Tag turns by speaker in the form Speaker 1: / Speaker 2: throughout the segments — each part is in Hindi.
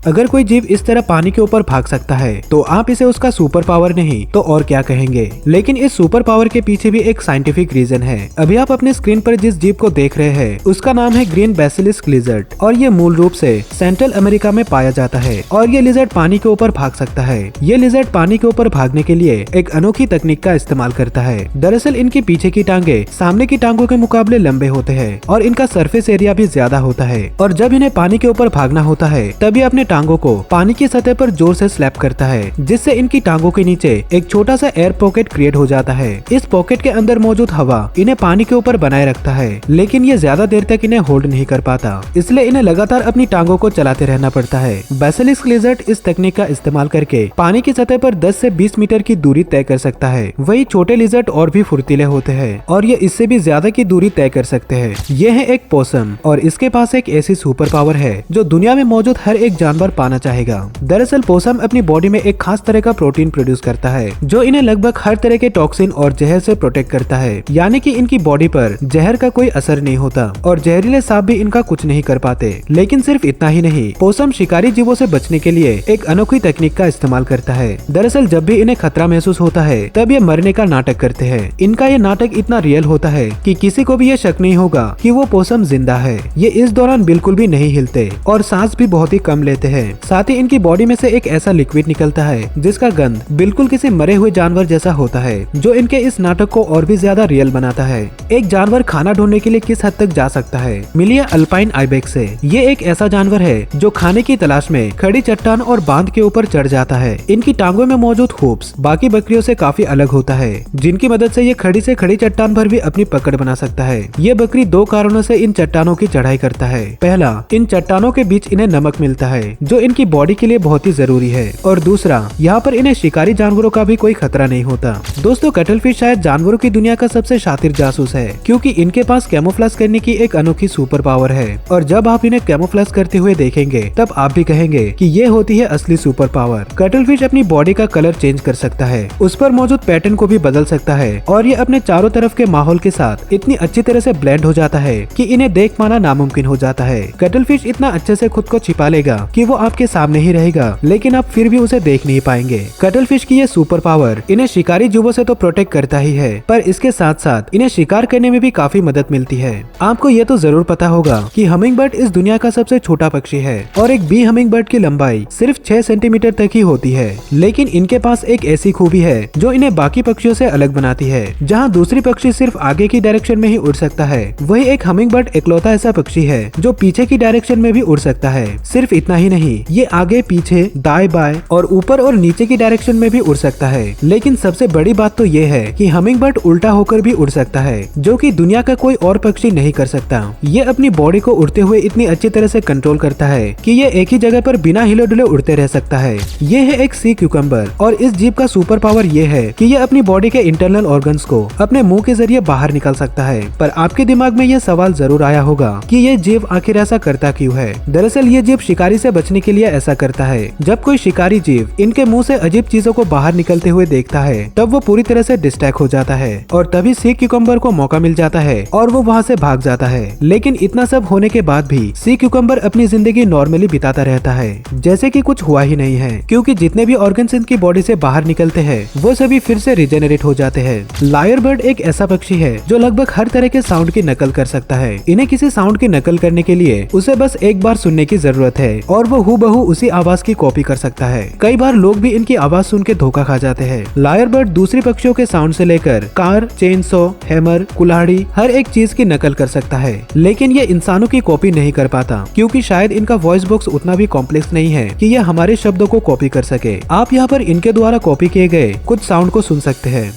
Speaker 1: अगर कोई जीव इस तरह पानी के ऊपर भाग सकता है तो आप इसे उसका सुपर पावर नहीं तो और क्या कहेंगे। लेकिन इस सुपर पावर के पीछे भी एक साइंटिफिक रीजन है। अभी आप अपने स्क्रीन पर जिस जीव को देख रहे हैं उसका नाम है ग्रीन बेसिलिस्क लिजर्ड और ये मूल रूप से सेंट्रल अमेरिका में पाया जाता है और ये लिजर्ड पानी के ऊपर भाग सकता है। ये लिजर्ड पानी के ऊपर भागने के लिए एक अनोखी तकनीक का इस्तेमाल करता है। दरअसल इनकी पीछे की टांगे सामने की टांगों के मुकाबले लंबे होते हैं और इनका सरफेस एरिया भी ज्यादा होता है और जब इन्हें पानी के ऊपर भागना होता है तभी अपने टांगों को पानी की सतह पर जोर से स्लैप करता है, जिससे इनकी टांगों के नीचे एक छोटा सा एयर पॉकेट क्रिएट हो जाता है। इस पॉकेट के अंदर मौजूद हवा इन्हें पानी के ऊपर बनाए रखता है, लेकिन ये ज्यादा देर तक इन्हें होल्ड नहीं कर पाता, इसलिए इन्हें लगातार अपनी टांगों को चलाते रहना पड़ता है। बेसिलिस्क लिजर्ड इस तकनीक का इस्तेमाल करके पानी की सतह पर 10 से 20 मीटर की दूरी तय कर सकता है। वही छोटे लिजर्ड और भी फुर्तीले होते हैं और ये इससे भी ज्यादा की दूरी तय कर सकते हैं। ये है एक पोसम और इसके पास एक ऐसी सुपर पावर है जो दुनिया में मौजूद हर एक जानवर पाना चाहेगा। दरअसल पोसम अपनी बॉडी में एक खास तरह का प्रोटीन प्रोड्यूस करता है जो इन्हें लगभग हर तरह के टॉक्सिन और जहर से प्रोटेक्ट करता है, यानी कि इनकी बॉडी पर जहर का कोई असर नहीं होता और जहरीले सांप भी इनका कुछ नहीं कर पाते। लेकिन सिर्फ इतना ही नहीं, पोसम शिकारी जीवों से बचने के लिए एक अनोखी तकनीक का इस्तेमाल करता है। दरअसल जब भी इन्हें खतरा महसूस होता है तब ये मरने का नाटक करते हैं। इनका ये नाटक इतना रियल होता है कि किसी को भी ये शक नहीं होगा कि वो पोसम जिंदा है। ये इस दौरान बिल्कुल भी नहीं हिलते और सांस भी बहुत ही कम लेते हैं। साथ ही इनकी बॉडी में से एक ऐसा लिक्विड निकलता है जिसका गंध बिल्कुल किसी मरे हुए जानवर जैसा होता है, जो इनके इस नाटक को और भी ज्यादा रियल बनाता है। एक जानवर खाना ढूंढने के लिए किस हद तक जा सकता है? मिलिए अल्पाइन आइबेक्स से। ये एक ऐसा जानवर है जो खाने की तलाश में खड़ी चट्टान और बांध के ऊपर चढ़ जाता है। इनकी टांगों में मौजूद हूप्स बाकी बकरियों से काफी अलग होता है, जिनकी मदद से ये खड़ी से खड़ी चट्टान पर भी अपनी पकड़ बना सकता है। ये बकरी दो कारणों से इन चट्टानों की चढ़ाई करता है। पहला, इन चट्टानों के बीच इन्हें नमक मिलता है जो इनकी बॉडी के लिए बहुत ही जरूरी है, और दूसरा, यहाँ पर इन्हें शिकारी जानवरों का भी कोई खतरा नहीं होता। दोस्तों, कटलफिश शायद जानवरों की दुनिया का सबसे शातिर जासूस है, क्योंकि इनके पास कैमोफ्लेज करने की एक अनोखी सुपर पावर है और जब आप इन्हें कैमोफ्लेज करते हुए देखेंगे तब आप भी कहेंगे कि ये होती है असली सुपर पावर। कटलफिश अपनी बॉडी का कलर चेंज कर सकता है, उस पर मौजूद पैटर्न को भी बदल सकता है और ये अपने चारों तरफ के माहौल के साथ इतनी अच्छी तरह से ब्लेंड हो जाता है कि इन्हें देख पाना नामुमकिन हो जाता है। कटलफिश इतना अच्छे से खुद को छिपा लेगा कि वो आपके सामने ही रहेगा, लेकिन आप फिर भी उसे देख नहीं पाएंगे। कटलफिश की ये सुपर पावर इन्हें शिकारी जीवों से तो प्रोटेक्ट करता ही है, पर इसके साथ साथ इन्हें शिकार करने में भी काफी मदद मिलती है। आपको ये तो जरूर पता होगा कि हमिंगबर्ड इस दुनिया का सबसे छोटा पक्षी है और एक बी हमिंगबर्ड की लंबाई सिर्फ 6 सेंटीमीटर तक ही होती है, लेकिन इनके पास एक ऐसी खूबी है जो इन्हें बाकी पक्षियों से अलग बनाती है। जहाँ दूसरी पक्षी सिर्फ आगे की डायरेक्शन में ही उड़ सकता है, वही एक हमिंगबर्ड इकलौता ऐसा पक्षी है जो पीछे की डायरेक्शन में भी उड़ सकता है। सिर्फ इतना ही नहीं, ये आगे पीछे दाएं बाएं और ऊपर और नीचे की डायरेक्शन में भी उड़ सकता है। लेकिन सबसे बड़ी बात तो ये है कि हमिंगबर्ड उल्टा होकर भी उड़ सकता है, जो कि दुनिया का कोई और पक्षी नहीं कर सकता। ये अपनी बॉडी को उड़ते हुए इतनी अच्छी तरह से कंट्रोल करता है कि ये एक ही जगह पर बिना हिले डुले उड़ते रह सकता है। ये है एक सी क्यूकम्बर और इस जीव का सुपर पावर ये है कि ये अपनी बॉडी के इंटरनल ऑर्गन्स को अपने मुंह के जरिए बाहर निकाल सकता है। पर आपके दिमाग में ये सवाल जरूर आया होगा कि ये जीव आखिर ऐसा करता क्यों है? दरअसल ये जीव शिकारी से बचने के लिए ऐसा करता है। जब कोई शिकारी जीव इनके मुंह से अजीब चीजों को बाहर निकलते हुए देखता है तब वो पूरी तरह से डिस्ट्रैक्ट हो जाता है और तभी सी क्यूकम्बर को मौका मिल जाता है और वो वहाँ से भाग जाता है। लेकिन इतना सब होने के बाद भी सी क्यूकम्बर अपनी जिंदगी नॉर्मली बिताता रहता है जैसे कि कुछ हुआ ही नहीं है, क्योंकि जितने भी ऑर्गन्स इनकी बॉडी से बाहर निकलते हैं वो सभी फिर से रिजेनरेट हो जाते हैं। लायर बर्ड एक ऐसा पक्षी है जो लगभग हर तरह के साउंड की नकल कर सकता है। इन्हें किसी साउंड की नकल करने के लिए उसे बस एक बार सुनने की जरूरत है और वो हूबहू उसी आवाज की कॉपी कर सकता है। कई बार लोग भी इनकी आवाज सुन के धोखा खा जाते हैं। लायर बर्ड दूसरी पक्षियों के साउंड से लेकर कार, चेनसॉ, हैमर, कुल्हाड़ी हर एक चीज की नकल कर सकता है, लेकिन ये इंसानों की कॉपी नहीं कर पाता, क्योंकि शायद इनका वॉइस बॉक्स उतना भी कॉम्प्लेक्स नहीं है कि ये हमारे शब्दों को कॉपी कर सके। आप यहाँ पर इनके द्वारा कॉपी किए गए कुछ साउंड को सुन सकते हैं।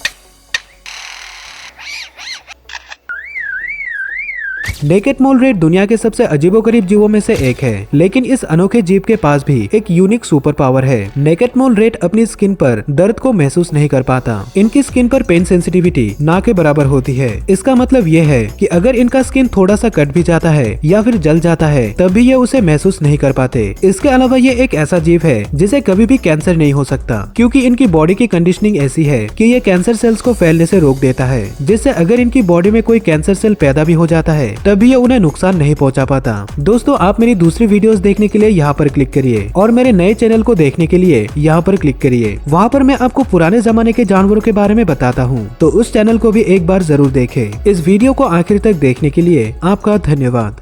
Speaker 1: नेकेड मोल रेट दुनिया के सबसे अजीबोगरीब जीवों में से एक है, लेकिन इस अनोखे जीव के पास भी एक यूनिक सुपर पावर है। नेकेड मोल रेट अपनी स्किन पर दर्द को महसूस नहीं कर पाता। इनकी स्किन पर पेन सेंसिटिविटी ना के बराबर होती है। इसका मतलब ये है कि अगर इनका स्किन थोड़ा सा कट भी जाता है या फिर जल जाता है तब भी ये उसे महसूस नहीं कर पाते। इसके अलावा ये एक ऐसा जीव है जिसे कभी भी कैंसर नहीं हो सकता, क्योंकि इनकी बॉडी की कंडीशनिंग ऐसी है कि ये कैंसर सेल्स को फैलने से रोक देता है, जिससे अगर इनकी बॉडी में कोई कैंसर सेल पैदा भी हो जाता है तब भी ये उन्हें नुकसान नहीं पहुंचा पाता। दोस्तों, आप मेरी दूसरी वीडियोस देखने के लिए यहाँ पर क्लिक करिए और मेरे नए चैनल को देखने के लिए यहाँ पर क्लिक करिए। वहाँ पर मैं आपको पुराने जमाने के जानवरों के बारे में बताता हूँ, तो उस चैनल को भी एक बार जरूर देखें। इस वीडियो को आखिर तक देखने के लिए आपका धन्यवाद।